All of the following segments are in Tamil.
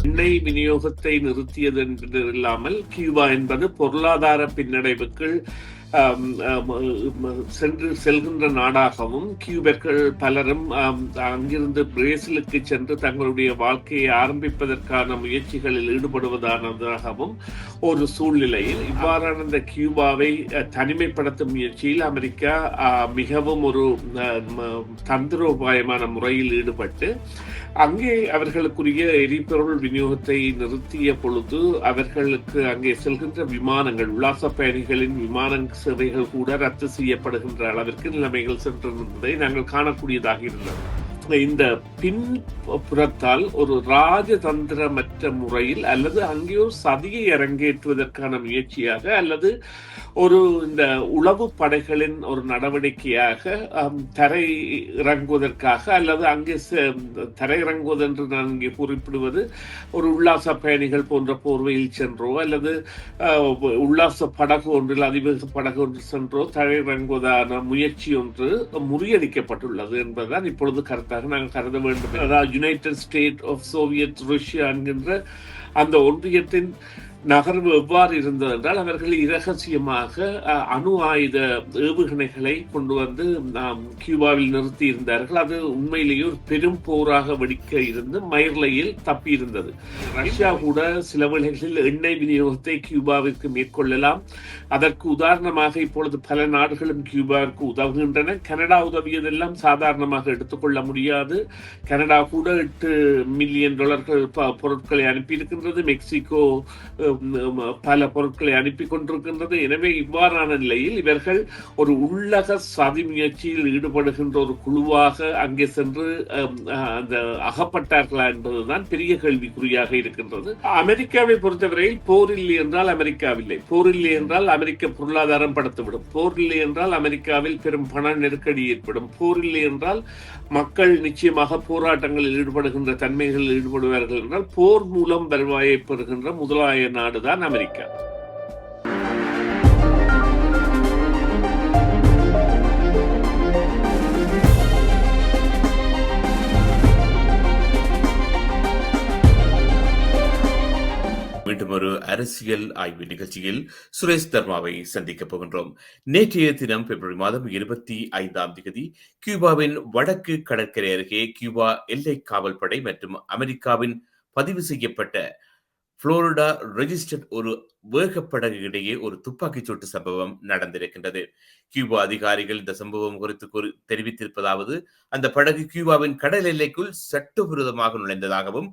எண்ணெய் விநியோகத்தை நிறுத்தியது என்பது இல்லாமல் கியூபா என்பது பொருளாதார பின்னடைவுக்கு செல்கின்ற நாடாகவும் கியூபர்கள் பலரும் அங்கிருந்து பிரேசிலுக்கு சென்று தங்களுடைய வாழ்க்கையை ஆரம்பிப்பதற்கான முயற்சிகளில் ஈடுபடுவதானதாகவும் ஒரு சூழ்நிலையில் இவ்வாறான இந்த கியூபாவை தனிமைப்படுத்தும் முயற்சியில் அமெரிக்கா மிகவும் ஒரு தந்திரோபாயமான முறையில் ஈடுபட்டு அங்கே அவர்களுக்குரிய எரிபொருள் விநியோகத்தை நிறுத்திய பொழுது அவர்களுக்கு அங்கே செல்கின்ற விமானங்கள் உல்லாச பயணிகளின் விமான சேவைகள் கூட ரத்து செய்யப்படுகின்ற அளவிற்கு நிலைமைகள் சென்றிருந்ததை நாங்கள் காணக்கூடியதாக இருந்தது. இந்த பின்புறத்தால் ஒரு ராஜதந்திரமற்ற முறையில் அல்லது அங்கேயோ சதியை அரங்கேற்றுவதற்கான முயற்சியாக அல்லது ஒரு இந்த உளவு படைகளின் ஒரு நடவடிக்கையாக தரை இறங்குவதற்காக அல்லது அங்கே தரை இறங்குவது என்று நான் இங்கே குறிப்பிடுவது ஒரு உல்லாச பயணிகள் போன்ற போர்வையில் சென்றோ அல்லது உல்லாச படகு ஒன்றில் அதிவேக படகு ஒன்று சென்றோ தரை இறங்குவதான முயற்சி ஒன்று முறியடிக்கப்பட்டுள்ளது என்பதுதான் இப்பொழுது கருத்தாக நாங்கள் கருத வேண்டும். அதாவது united state of Soviet Russia என்கின்ற அந்த ஒன்றியத்தின் நகர்வு எவ்வாறு இருந்தது என்றால் அவர்கள் இரகசியமாக அணு ஆயுத ஏவுகணைகளை கொண்டு வந்து கியூபாவில் நிறுத்தி இருந்தார்கள். அது உண்மையிலேயே ஒரு பெரும் போராக வெடிக்க இருந்து மயிர்லையில் தப்பி இருந்தது. ரஷ்யா கூட சில வேளைகளில் எண்ணெய் விநியோகத்தை கியூபாவிற்கு மேற்கொள்ளலாம். அதற்கு உதாரணமாக இப்பொழுது பல நாடுகளும் கியூபாவிற்கு உதவுகின்றன. கனடா உதவியதெல்லாம் சாதாரணமாக எடுத்துக்கொள்ள முடியாது. கனடா கூட $8 மில்லியன் பொருட்களை அனுப்பியிருக்கின்றது. மெக்சிகோ பல பொருட்களை அனுப்பி கொண்டிருக்கின்றது. எனவே இவ்வாறான நிலையில் இவர்கள் ஒரு உள்ளக சதி முயற்சியில் ஈடுபடுகின்ற ஒரு குழுவாக அங்கே சென்று அந்த அகப்பட்டார்களா என்பதுதான் பெரிய கேள்விக்குறியாக இருக்கின்றது. அமெரிக்காவை பொறுத்தவரையில் போர் இல்லை என்றால் அமெரிக்காவில்லை, போர் இல்லை என்றால் அமெரிக்க பொருளாதாரம் படுத்துவிடும், போர் இல்லை என்றால் அமெரிக்காவில் பெரும் பண நெருக்கடி ஏற்படும், போர் இல்லை என்றால் மக்கள் நிச்சயமாக போராட்டங்களில் ஈடுபடுகின்ற தன்மைகளில் ஈடுபடுவார்கள் என்றால் போர் மூலம் வருவாயை பெறுகின்ற முதலாய நாடுதான் அமெரிக்கா. மீண்டும் ஒரு அரசியல் ஆய்வு நிகழ்ச்சியில் சுரேஷ் தர்மாவை சந்திக்கப் போகின்றோம். நேற்றைய தினம் பிப்ரவரி மாதம் 25 கியூபாவின் வடக்கு கடற்கரை அருகே கியூபா எல்லை காவல் படை மற்றும் அமெரிக்காவின் பதிவு செய்யப்பட்ட புளோரிடா ரெஜிஸ்டர்ட் ஒரு வேகப்படகு இடையே ஒரு துப்பாக்கிச் சூட்டு சம்பவம் நடந்திருக்கின்றது. கியூபா அதிகாரிகள் இந்த சம்பவம் குறித்து தெரிவித்திருப்பதாவது, அந்த படகு கியூபாவின் கடல் எல்லைக்குள் சட்டவிரோதமாக நுழைந்ததாகவும்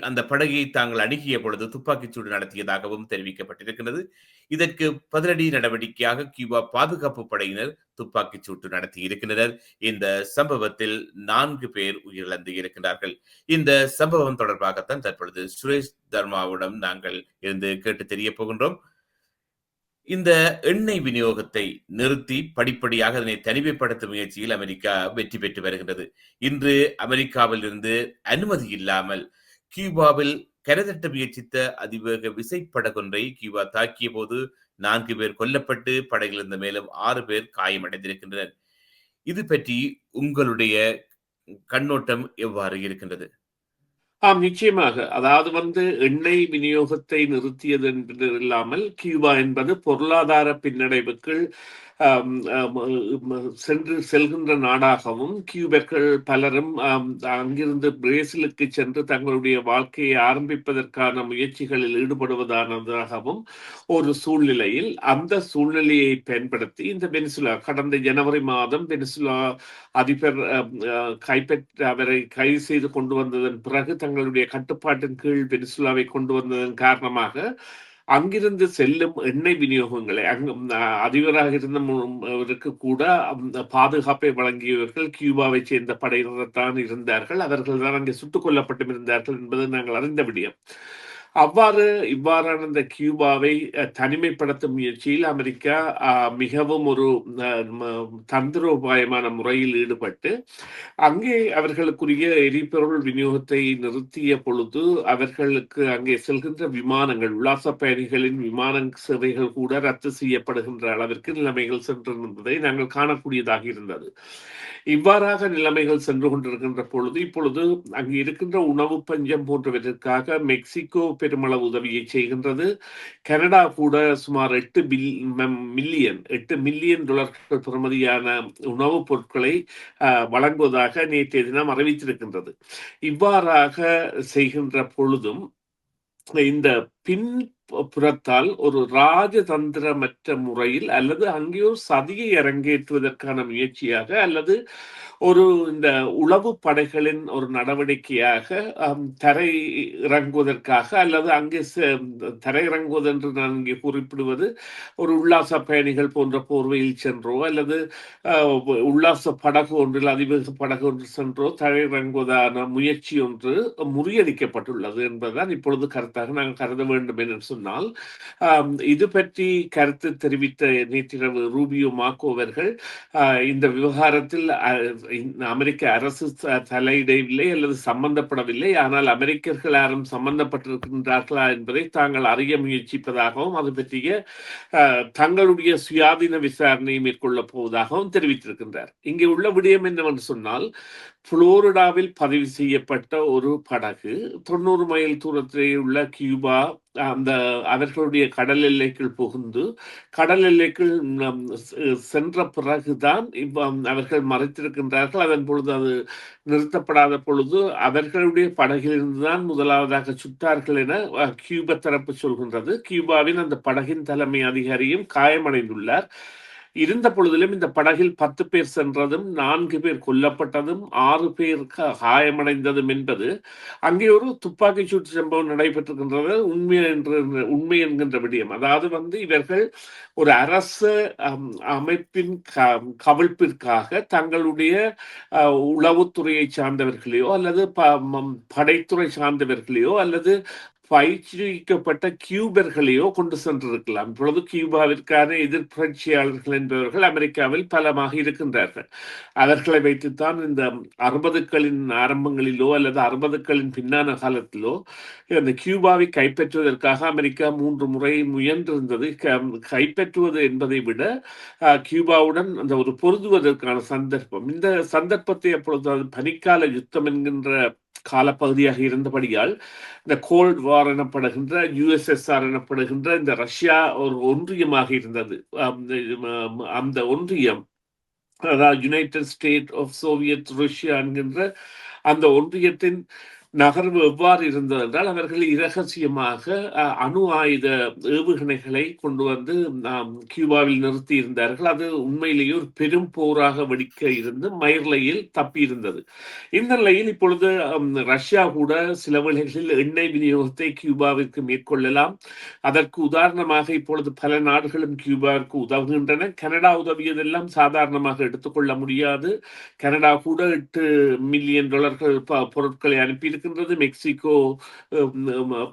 அந்த படகை தாங்கள் அணுகிய பொழுது துப்பாக்கிச் சூடு நடத்தியதாகவும் தெரிவிக்கப்பட்டிருக்கிறது. இதற்கு பதிலடி நடவடிக்கையாக கியூபா பாதுகாப்பு படையினர் துப்பாக்கிச் சூட்டு நடத்தி இருக்கின்றனர். இந்த சம்பவத்தில் 4 பேர் உயிரிழந்து இருக்கிறார்கள். இந்த சம்பவம் தொடர்பாகத்தான் தற்பொழுது சுரேஷ் தர்மாவுடன் நாங்கள் இருந்து கேட்டு தெரிய போகின்றோம். இந்த எண்ணெய் விநியோகத்தை நிறுத்தி படிப்படியாக அதனை தனிமைப்படுத்தும் முயற்சியில் அமெரிக்கா வெற்றி பெற்று வருகின்றது. இன்று அமெரிக்காவில் இருந்து அனுமதி இல்லாமல் கியூபாவில் கரைதட்ட முயற்சித்த அதிவேக விசைப்படகொன்றை கியூபா தாக்கிய போது 4 பேர் கொல்லப்பட்டு படகிலிருந்து மேலும் 6 பேர் காயமடைந்திருக்கின்றனர். இது பற்றி உங்களுடைய கண்ணோட்டம் எவ்வாறு இருக்கின்றது? நிச்சயமாக. அதாவது எண்ணெய் விநியோகத்தை நிறுத்தியது என்பது இல்லாமல் கியூபா என்பது பொருளாதார பின்னடைவுக்கு செல்கின்ற நாடாகவும் கியூபர்கள் பலரும் அங்கிருந்து பிரேசிலுக்கு சென்று தங்களுடைய வாழ்க்கையை ஆரம்பிப்பதற்கான முயற்சிகளில் ஈடுபடுவதானதாகவும் ஒரு சூழ்நிலையில் அந்த சூழ்நிலையை பயன்படுத்தி இந்த வெனிசுலா கடந்த ஜனவரி மாதம் வெனிசுலா அதிபர் அவரை கைது செய்து கொண்டு வந்ததன் பிறகு தங்களுடைய கட்டுப்பாட்டின் கீழ் வெனிசுலாவை கொண்டு வந்ததன் காரணமாக அங்கிருந்து செல்லும் எண்ணெய் விநியோகங்களை அதிபராக இருந்தவருக்கு கூட பாதுகாப்பை வழங்கியவர்கள் கியூபாவை சேர்ந்த படையினர் தான் இருந்தார்கள். அவர்கள் தான் அங்கே சுட்டுக் கொல்லப்பட்டும் இருந்தார்கள் என்பது நாங்கள் அறிந்த விடயம். இவ்வாறான இந்த கியூபாவை தனிமைப்படுத்தும் முயற்சியில் அமெரிக்கா மிகவும் ஒரு தந்திரோபாயமான முறையில் ஈடுபட்டு அங்கே அவர்களுக்குரிய எரிபொருள் விநியோகத்தை நிறுத்திய பொழுது அவர்களுக்கு அங்கே செல்கின்ற விமானங்கள், உல்லாச பயணிகளின் விமான சேவைகள் கூட ரத்து செய்யப்படுகின்ற அளவிற்கு நிலைமைகள் சென்றிருந்ததை நாங்கள் காணக்கூடியதாக இருந்தது. இவ்வாறாக நிலைமைகள் சென்று கொண்டிருக்கின்ற பொழுது இப்பொழுது அங்கு இருக்கின்ற உணவு பஞ்சம் போன்றவற்றிற்காக மெக்சிகோ பெருமளவு உதவியை செய்கின்றது. கனடா கூட சுமார் 8 மில்லியன் டாலர்கள் பெறுமதியான உணவுப் பொருட்களை வழங்குவதாக நேற்றைய தினம் அறிவித்திருக்கின்றது. இவ்வாறாக செய்கின்ற பொழுதும் இந்த பின் புறத்தால் ஒரு ராஜதந்திரமற்ற முறையில் அல்லது அங்கே ஒரு சதியை அரங்கேற்றுவதற்கான முயற்சியாக அல்லது ஒரு இந்த உளவு படைகளின் ஒரு நடவடிக்கையாக தரை இறங்குவதற்காக அல்லது அங்கே தரை இறங்குவது என்று நான் இங்கே குறிப்பிடுவது ஒரு உல்லாச பயணிகள் போன்ற போர்வையில் சென்றோ அல்லது உல்லாச படகு ஒன்றில் அதிவேக படகு ஒன்று சென்றோ தரை இறங்குவதான முயற்சி ஒன்று முறியடிக்கப்பட்டுள்ளது என்பதுதான் இப்பொழுது கருத்தாக நாங்கள் கருத வேண்டும் என்று சொன்னால் இது பற்றி கருத்து தெரிவித்த நேற்றிரவு ரூபியோ மாக்கோ அவர்கள் இந்த விவகாரத்தில் அமெரிக்க அரசு தலையிடவில்லை அல்லது சம்பந்தப்படவில்லை, ஆனால் அமெரிக்கர்கள் யாரும் சம்பந்தப்பட்டிருக்கின்றார்களா என்பதை தாங்கள் அறிய முயற்சிப்பதாகவும் அது பற்றிய தங்களுடைய சுயாதீன விசாரணையை மேற்கொள்ளப் போவதாகவும் தெரிவித்திருக்கின்றார். இங்கே உள்ள விடயம் என்னவென்று சொன்னால், புளோரிடாவில் பதிவு செய்யப்பட்ட ஒரு படகு 90 மைல் தூரத்திலே உள்ள கியூபா அந்த அவர்களுடைய கடல் எல்லைக்குள் புகுந்து கடல் எல்லைக்குள் சென்ற பிறகுதான் அவர்கள் மறைத்திருக்கின்றார்கள். அதன் பொழுது அது நிறுத்தப்படாத பொழுது அவர்களுடைய படகிலிருந்துதான் முதலாவதாக சுட்டார்கள் என கியூபா தரப்பு சொல்கின்றது. கியூபாவின் அந்த படகின் தலைமை அதிகாரியும் காயமடைந்துள்ளார். இருந்த பொழுதிலும் இந்த படகில் 10 பேர் சென்றதும் 4 பேர் கொல்லப்பட்டதும் 6 பேர் காயமடைந்ததும் என்பது அங்கே ஒரு துப்பாக்கி சூட்டு சம்பவம் நடைபெற்றிருக்கின்றது உண்மை என்கின்ற விடயம். அதாவது இவர்கள் ஒரு அரசு அமைப்பின் கவிழ்ப்பிற்காக தங்களுடைய உளவுத்துறையை சார்ந்தவர்களையோ அல்லது படைத்துறை சார்ந்தவர்களையோ அல்லது பயிற்சிக்கப்பட்ட கியூபர்களையோ கொண்டு சென்றிருக்கலாம். இப்பொழுது கியூபாவிற்கான எதிர்ப்புரட்சியாளர்கள் என்பவர்கள் அமெரிக்காவில் பலமாக இருக்கின்றார்கள். அவர்களை வைத்துத்தான் இந்த 60களின் ஆரம்பங்களிலோ அல்லது 60களின் பின்னான காலத்திலோ இந்த கியூபாவை கைப்பற்றுவதற்காக அமெரிக்கா 3 முறை முயன்றிருந்தது. கைப்பற்றுவது என்பதை விட கியூபாவுடன் அந்த ஒரு பொருந்துவதற்கான சந்தர்ப்பம், இந்த சந்தர்ப்பத்தை அப்பொழுது அது பனிக்கால யுத்தம் என்கின்ற காலப்பகுதியாக இருந்தபடியால் இந்த கோல்ட் வார் எனப்படுகின்ற யுஎஸ்எஸ்ஆர் எனப்படுகின்ற இந்த ரஷ்யா ஒரு ஒன்றியமாக இருந்தது. அந்த ஒன்றியம், அதாவது united state of Soviet Russia என்கின்ற அந்த ஒன்றியத்தின் நகர்வு எவ்வாறு இருந்தது என்றால், அவர்கள் இரகசியமாக அணு ஆயுத ஏவுகணைகளை கொண்டு வந்து கியூபாவில் நிறுத்தி இருந்தார்கள். அது உண்மையிலேயே ஒரு பெரும் போராக வெடிக்க இருந்து மயிர்லையில் தப்பி இருந்தது. இந்த நிலையில் இப்பொழுது ரஷ்யா கூட சில வேளைகளில் எண்ணெய் விநியோகத்தை கியூபாவிற்கு மேற்கொள்ளலாம். அதற்கு உதாரணமாக இப்பொழுது பல நாடுகளும் கியூபாவிற்கு உதவுகின்றன. கனடா உதவியதெல்லாம் சாதாரணமாக எடுத்துக்கொள்ள முடியாது. கனடா கூட $8 மில்லியன் பொருட்களை அனுப்பி மெக்சிகோ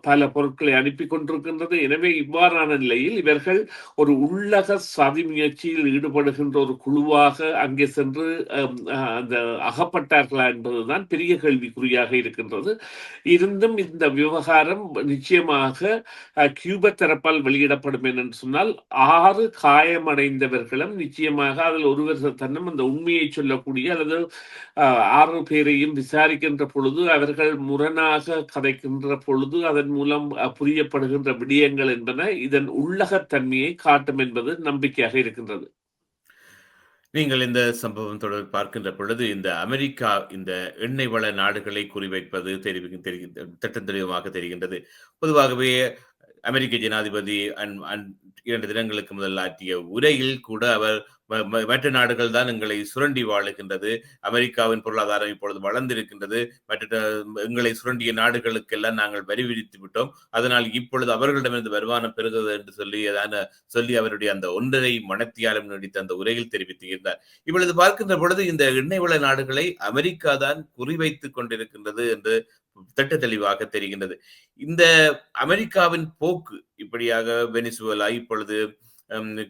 பல பொருட்களை அனுப்பி கொண்டிருக்கின்றது. எனவே இவ்வாறான நிலையில் இவர்கள் ஒரு உள்ளக சதி முயற்சியில் ஈடுபடுகின்ற ஒரு குழுவாக அங்கே சென்று அந்த அகப்பட்டார்களா என்பதுதான் பெரிய கேள்விக்குறியாக இருக்கின்றது. இருந்தும் இந்த விவகாரம் நிச்சயமாக கியூபா தரப்பால் வெளியிடப்படும் என்று சொன்னால் 6 காயமடைந்தவர்களும் நிச்சயமாக அதில் ஒருவர் தன்னும் அந்த உண்மையை சொல்லக்கூடிய அல்லது 6 பேரையும் விசாரிக்கின்ற பொழுது அவர்கள் முரணாக கதைக்கின்ற பொழுது அதன் மூலம் புரியப்படுகின்ற விடயங்கள் என்பன இதன் உள்ளகத்தன்மையை காட்டும் என்பது நம்பிக்கையாக இருக்கின்றது. நீங்கள் இந்த சம்பவம் தொடர்பு பார்க்கின்ற பொழுது இந்த அமெரிக்கா இந்த எண்ணெய் வள நாடுகளை குறிவைப்பது திட்டம் தெளிவாக தெரிகின்றது. பொதுவாகவே அமெரிக்க ஜனாதிபதி 2 தினங்களுக்கு முதல் ஆற்றிய உரையில் கூட அவர் மற்ற நாடுகள் தான் எங்களை சுரண்டி வாழுகின்றது, அமெரிக்காவின் பொருளாதாரம் இப்பொழுது வளர்ந்திருக்கின்றது, மற்ற எங்களை சுரண்டிய நாடுகளுக்கெல்லாம் நாங்கள் வரி விதித்து விட்டோம், அதனால் இப்பொழுது அவர்களிடமிருந்து வருமானம் பெறுகிறது என்று சொல்லி அவருடைய அந்த 1.5 மணத்தியாலம் நீடித்த அந்த உரையில் தெரிவித்திருந்தார். இப்பொழுது பார்க்கின்ற பொழுது இந்த எண்ணெய் வள நாடுகளை அமெரிக்கா தான் குறிவைத்துக் கொண்டிருக்கின்றது என்று திட்ட தெளிவாக தெரிகின்றது. இந்த அமெரிக்காவின் போக்கு இப்படியாக வெனிசுவேலா, இப்பொழுது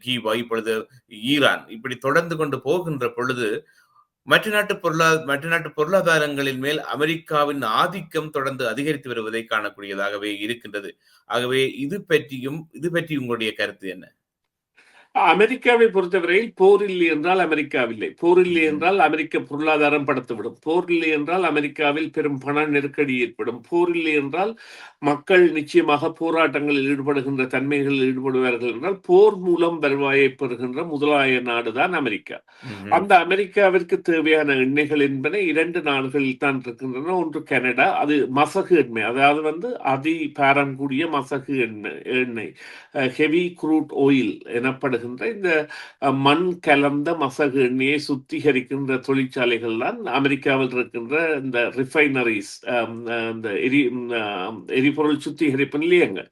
கியூபா, இப்பொழுது ஈரான், இப்படி தொடர்ந்து கொண்டு போகின்ற பொழுது மற்ற நாட்டு பொருளாதாரங்களின் மேல் அமெரிக்காவின் ஆதிக்கம் தொடர்ந்து அதிகரித்து வருவதை காணக்கூடியதாகவே இருக்கின்றது. ஆகவே இது பற்றி உங்களுடைய கருத்து என்ன? அமெரிக்காவை பொறுத்தவரையில் போர் இல்லை என்றால் அமெரிக்காவில்லை. போர் இல்லை என்றால் அமெரிக்க பொருளாதாரம் படுத்துவிடும். போர் இல்லை என்றால் அமெரிக்காவில் பெரும் பண நெருக்கடி ஏற்படும். போர் இல்லை என்றால் மக்கள் நிச்சயமாக போராட்டங்களில் ஈடுபடுகின்ற தன்மைகளில் ஈடுபடுவார்கள் என்றால் போர் மூலம் வருவாயை பெறுகின்ற முதலாய நாடுதான் அமெரிக்கா. அந்த அமெரிக்காவிற்கு தேவையான எண்ணெய்கள் என்பன 2 நாடுகளில் தான் இருக்கின்றன. ஒன்று கனடா, அது மசகு எண்ணெய், அதாவது அதி பாரம் கூடிய மசகு எண்ணெய், ஹெவி க்ரூட் ஆயில் எனப்படுகின்ற இந்த மண் கலந்த மசகு எண்ணெயை சுத்திகரிக்கின்ற தொழிற்சாலைகள் தான் அமெரிக்காவில் இருக்கின்ற இந்த ரிஃபைனரிஸ், இந்த எரிபொருள் சுத்திகரிப்பு நிலையங்கள்.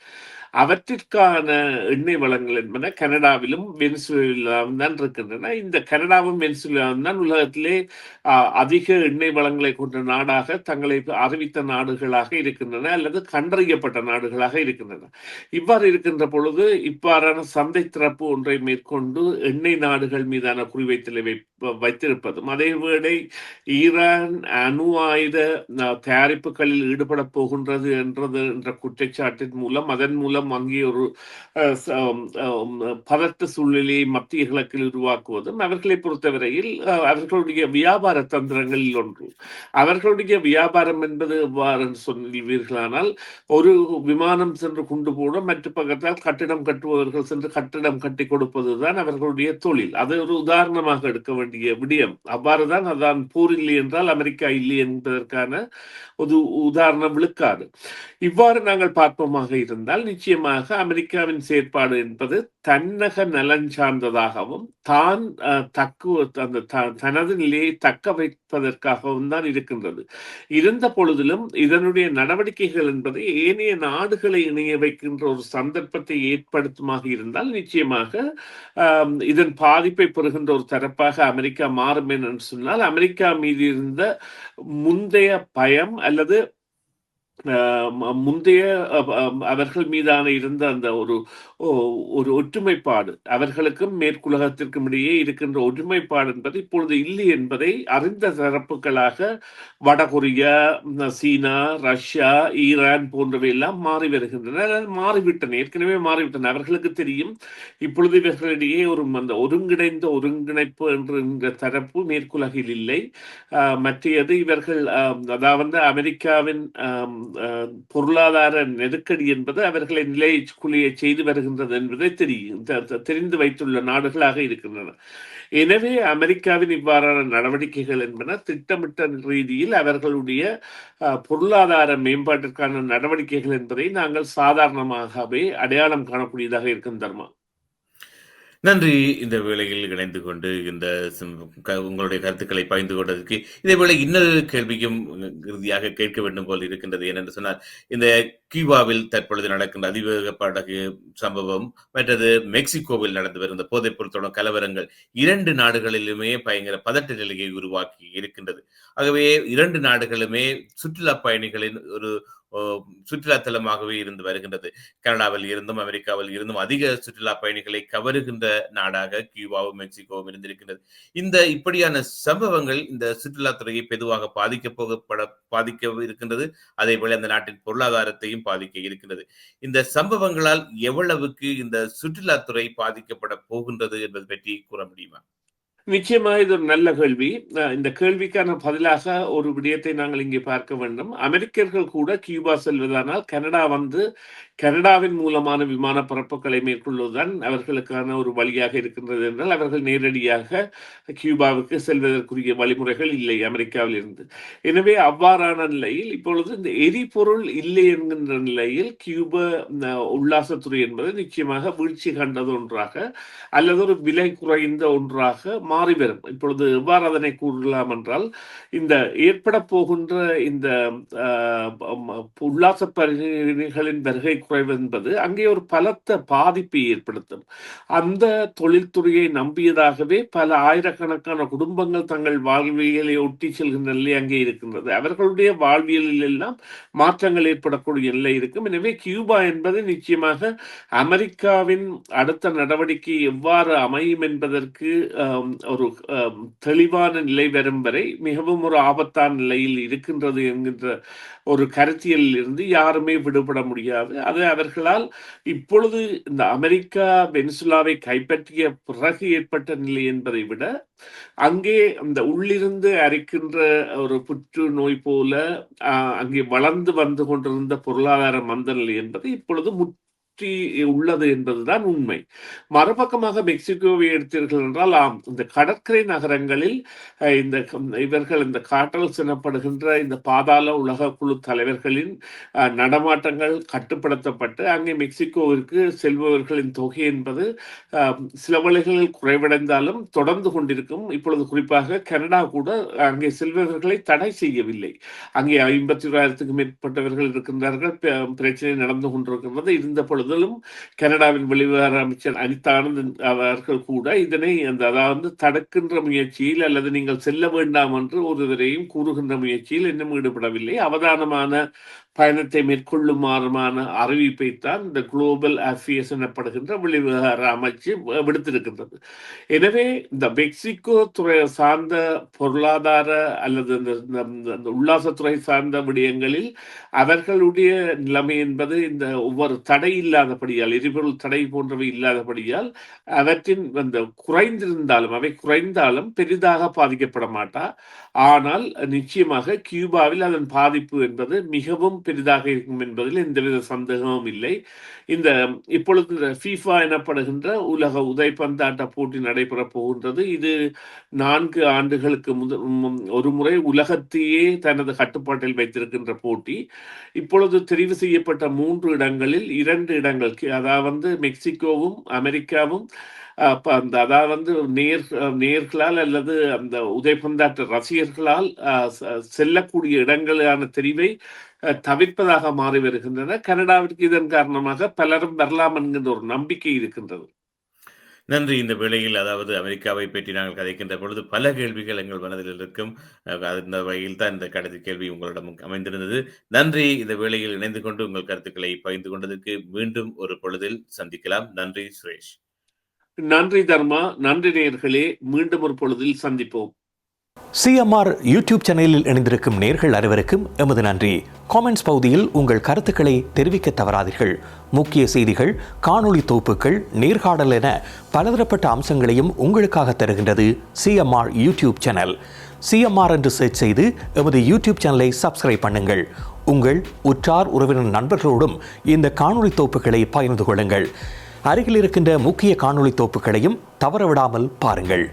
அவற்றிற்கான எண்ணெய் வளங்கள் என்பன கனடாவிலும் வெனிசுவேலாவும் தான் இருக்கின்றன. இந்த கனடாவும் வெனிசுவேலாவும் தான் உலகத்திலே அதிக எண்ணெய் வளங்களை கொண்ட நாடாக தங்களை அறிவித்த நாடுகளாக இருக்கின்றன, அல்லது கண்டறியப்பட்ட நாடுகளாக இருக்கின்றன. இவ்வாறு இருக்கின்ற பொழுது இவ்வாறான சந்தை திறப்பு ஒன்றை மேற்கொண்டு எண்ணெய் நாடுகள் மீதான குறிவைத்தலை வைத்திருப்பதும், அதேவேளை ஈரான் அணு ஆயுத தயாரிப்புகளில் ஈடுபட போகின்றது என்ற குற்றச்சாட்டின் மூலம், அதன் மூலம் அங்கே ஒரு பதட்ட சூழ்நிலையை மத்திய கிழக்கில் உருவாக்குவதும் அவர்களை பொறுத்தவரையில் அவர்களுடைய வியாபார தந்திரங்களில் ஒன்று. அவர்களுடைய வியாபாரம் என்பது எவ்வாறு சொல்வீர்களானால், ஒரு விமானம் சென்று கொண்டு போட மற்ற பக்கத்தால் கட்டிடம் கட்டுபவர்கள் சென்று கட்டிடம் கட்டி கொடுப்பதுதான் அவர்களுடைய தொழில். அது ஒரு உதாரணமாக எடுக்க வேண்டிய விடயம். அவ்வாறுதான் அதான் போர் இல்லை என்றால் அமெரிக்கா இல்லை என்பதற்கான ஒரு உதாரணம் விழுக்காது. இவ்வாறு நாங்கள் பார்ப்போமாக இருந்தால் நிச்சயமாக அமெரிக்காவின் செயற்பாடு என்பது தன்னக நலன் சார்ந்ததாகவும் தான் தனது நிலையை தக்க வைப்பதற்காகவும் தான் இருக்கின்றது. இருந்த பொழுதிலும் இதனுடைய நடவடிக்கைகள் என்பது ஏனைய நாடுகளை இணைய வைக்கின்ற ஒரு சந்தர்ப்பத்தை ஏற்படுத்துமாக இருந்தால் நிச்சயமாக இதன் பாதிப்பை பெறுகின்ற ஒரு தரப்பாக அமெரிக்கா மாறும் என்று சொன்னால், அமெரிக்கா மீது இருந்த முந்தைய பயம் அல்லது முந்தைய அவர்கள் மீதான இருந்த அந்த ஒரு ஒற்றுமைப்பாடு, அவர்களுக்கும் மேற்குலகத்திற்கும் இடையே இருக்கின்ற ஒற்றுமைப்பாடு என்பது இப்பொழுது இல்லை என்பதை அறிந்த தரப்புகளாக வடகொரியா, சீனா, ரஷ்யா, ஈரான் போன்றவை எல்லாம் மாறி வருகின்றன, மாறிவிட்டன, ஏற்கனவே மாறிவிட்டன. அவர்களுக்கு தெரியும் இப்பொழுது இவர்களிடையே அந்த ஒருங்கிணைந்த ஒருங்கிணைப்பு என்ற தரப்பு மேற்குலகில் இல்லை. மற்றது இவர்கள் அதாவது அமெரிக்காவின் பொருளாதார நெருக்கடி என்பது அவர்களை நிலைக்குள்ளே செய்து வருகின்றது என்பதை தெரிந்து வைத்துள்ள நாடுகளாக இருக்கின்றன. எனவே அமெரிக்காவின் இவ்வாறான நடவடிக்கைகள் என்பன திட்டமிட்ட ரீதியில் அவர்களுடைய பொருளாதார மேம்பாட்டிற்கான நடவடிக்கைகள் என்பதை நாங்கள் சாதாரணமாகவே அடையாளம் காணக்கூடியதாக இருக்கும். தர்மா, நன்றி. இந்த வேளையில் இணைந்து கொண்டு உங்களுடைய கருத்துக்களை பகிர்ந்து கொண்டதற்கு. இதேவேளை இன்னொரு கேள்வியும் இறுதியாக கேட்க வேண்டும் போல் இருக்கின்றது. ஏனென்று சொன்னால், இந்த கியூபாவில் தற்பொழுது நடக்கின்ற அதிவேக படகு சம்பவம், மற்றது மெக்சிகோவில் நடந்து வருகின்ற போதைப்பொருள் தொடர் கலவரங்கள் 2 நாடுகளிலுமே பயங்கர பதட்ட நிலையை உருவாக்கி இருக்கின்றது. ஆகவே 2 நாடுகளுமே சுற்றுலா பயணிகளின் ஒரு சுற்றுலா தலமாகவே இருந்து வருகின்றது. கனடாவில் இருந்தும் அமெரிக்காவில் இருந்தும் அதிக சுற்றுலா பயணிகளை கவருகின்ற நாடாக கியூபாவும் மெக்சிகோவும் இருந்திருக்கின்றது. இப்படியான சம்பவங்கள் இந்த சுற்றுலாத்துறையை பெதுவாக பாதிக்க இருக்கின்றது. அதே போல அந்த நாட்டின் பொருளாதாரத்தையும் பாதிக்க இருக்கின்றது. இந்த சம்பவங்களால் எவ்வளவுக்கு இந்த சுற்றுலாத்துறை பாதிக்கப்பட போகின்றது என்பது பற்றி கூற முடியுமா? நிச்சயமாக இது ஒரு நல்ல கேள்வி. இந்த கேள்விக்கான பதிலாக ஒரு விடயத்தை நாங்கள் இங்கே பார்க்க வேண்டும். அமெரிக்கர்கள் கூட கியூபா செல்வதானால் கனடாவின் மூலமான விமான பரப்புகளை மேற்கொள்வதுதான் அவர்களுக்கான ஒரு வழியாக இருக்கின்றது என்றால், அவர்கள் நேரடியாக கியூபாவுக்கு செல்வதற்குரிய வழிமுறைகள் இல்லை அமெரிக்காவில் இருந்து. எனவே அவ்வாறான நிலையில் இப்பொழுது இந்த எரிபொருள் இல்லை என்கின்ற நிலையில் கியூப உல்லாசத்துறை என்பது நிச்சயமாக வீழ்ச்சி கண்டது ஒன்றாக அல்லது ஒரு விலை குறைந்த ஒன்றாக மாறி வரும். இப்பொழுது எவ்வாறு அதனை கூறலாம் என்றால், இந்த ஏற்பட போகின்ற இந்த உல்லாச பயணிகளின் வருகை குறைவு என்பது அங்கே ஒரு பலத்த பாதிப்பை ஏற்படுத்தும். அந்த தொழில்துறையை நம்பியதாகவே பல ஆயிரக்கணக்கான குடும்பங்கள் தங்கள் வாழ்வியலை ஒட்டி செல்கின்ற நிலை அங்கே இருக்கின்றது. அவர்களுடைய வாழ்வியலில் எல்லாம் மாற்றங்கள் ஏற்படக்கூடிய நிலை இருக்கும். எனவே கியூபா என்பது நிச்சயமாக அமெரிக்காவின் அடுத்த நடவடிக்கை எவ்வாறு அமையும் என்பதற்கு ஒரு தெளிவான நிலை வரும் வரை மிகவும் ஒரு ஆபத்தான நிலையில் இருக்கின்றது என்கின்ற ஒரு கருத்தியலில் இருந்து யாருமே விடுபட முடியாது. அது அவர்களால் இப்பொழுது இந்த அமெரிக்கா வெனிசுலாவை கைப்பற்றிய பிறகு ஏற்பட்ட நிலை என்பதை விட அங்கே அந்த உள்ளிருந்து அரிக்கின்ற ஒரு புற்றுநோய் போல அங்கே வளர்ந்து வந்து கொண்டிருந்த பொருளாதார மந்த நிலை என்பது இப்பொழுது உள்ளது என்பதுதான் உண்மை. மறுபக்கமாக மெக்சிகோவை எடுத்தீர்கள் என்றால் இந்த கடற்கரை நகரங்களில் இவர்கள் இந்த கார்ட்டல்ஸ் எனப்படுகின்ற இந்த பாதாள உலக குழு தலைவர்களின் நடமாட்டங்கள் கட்டுப்படுத்தப்பட்டு அங்கே மெக்சிகோவிற்கு செல்பவர்களின் தொகை என்பது சில வழிகளில் குறைவடைந்தாலும் தொடர்ந்து கொண்டிருக்கும். இப்பொழுது குறிப்பாக கனடா கூட அங்கே செல்பவர்களை தடை செய்யவில்லை. அங்கே 50,000க்கும் மேற்பட்டவர்கள் இருக்கின்றார்கள். பிரச்சனை நடந்து கொண்டிருக்கின்றது. இருந்த பொழுதிலும் கனடாவின் வெளிவிவகார அமைச்சர் அனிதா ஆனந்த் அவர்கள் கூட இதனை அதாவது தடுக்கின்ற முயற்சியில் அல்லது நீங்கள் செல்ல வேண்டாம் என்று ஒருவரையும் கூறுகின்ற முயற்சியில் இன்னும் ஈடுபடவில்லை. அவதானமான பயணத்தை மேற்கொள்ளுமாறுமான அறிவிப்பை தான் இந்த குளோபல் அஃபேர்ஸ் எனப்படுகின்ற வெளிவிவகார அமைச்சு விடுத்திருக்கின்றது. எனவே இந்த மெக்சிகோ துறை சார்ந்த பொருளாதார அல்லது இந்த உல்லாசத்துறை சார்ந்த விடயங்களில் அவர்களுடைய நிலைமை என்பது இந்த ஒவ்வொரு தடை இல்லாதபடியால், எரிபொருள் தடை போன்றவை இல்லாதபடியால் அவற்றின் குறைந்திருந்தாலும் அவை குறைந்தாலும் பெரிதாக பாதிக்கப்பட மாட்டா. ஆனால் நிச்சயமாக கியூபாவில் அதன் பாதிப்பு என்பது மிகவும் பெரிதாக இருக்கும் என்பதில் எந்தவித சந்தேகமும் இல்லை. இப்பொழுது FIFA எனப்படுகின்ற உலக உதைப்பந்தாட்ட போட்டி நடைபெறப் போகின்றது. இது 4 ஆண்டுகளுக்கு ஒரு முறை உலகத்தையே தனது கட்டுப்பாட்டில் வைத்திருக்கின்ற போட்டி. இப்பொழுது தெரிவு செய்யப்பட்ட 3 இடங்களில் 2 இடங்கள், அதாவது மெக்சிகோவும் அமெரிக்காவும் அதாவது நேர்களால் அல்லது அந்த உதைப்பந்தாட்ட ரசிகர்களால் செல்லக்கூடிய இடங்களான தெரிவை தவிர்ப்பதாக மாறி வருகின்றன. கனடாவிற்கு இதன் காரணமாக பலரும் வரலாம் என்கின்ற ஒரு நம்பிக்கை இருக்கின்றது. நன்றி. இந்த வேளையில் அதாவது அமெரிக்காவை பற்றி நாங்கள் கதைக்கின்ற பொழுது பல கேள்விகள் எங்கள் மனதில் இருக்கும். அந்த வகையில் தான் இந்த கடைசி கேள்வி உங்களிடம் அமைந்திருந்தது. நன்றி. இந்த வேளையில் இணைந்து கொண்டு உங்கள் கருத்துக்களை பகிர்ந்து கொண்டதற்கு மீண்டும் ஒரு பொழுதில் சந்திக்கலாம். நன்றி சுரேஷ். நன்றி தர்மா. நன்றி நேயர்களே. மீண்டும் ஒரு பொழுதில் சந்திப்போம். சிஎம்ஆர் யூடியூப் சேனலில் இணைந்திருக்கும் நேர்கள் அனைவருக்கும் எமது நன்றி. காமெண்ட்ஸ் பகுதியில் உங்கள் கருத்துக்களை தெரிவிக்க தவறாதீர்கள். முக்கிய செய்திகள், காணொளி தொகுப்புகள், நேர்காணல் என பலதரப்பட்ட அம்சங்களையும் உங்களுக்காக தருகின்றது சிஎம்ஆர் யூடியூப் சேனல். சிஎம்ஆர் என்று சர்ச் செய்து எமது யூடியூப் சேனலை சப்ஸ்கிரைப் பண்ணுங்கள். உங்கள் உற்றார் உறவினர் நண்பர்களோடும் இந்த காணொளி தொகுப்புகளை பகிர்ந்து கொள்ளுங்கள். அருகில் இருக்கின்ற முக்கிய காணொளி தொகுப்புகளையும் தவறவிடாமல் பாருங்கள்.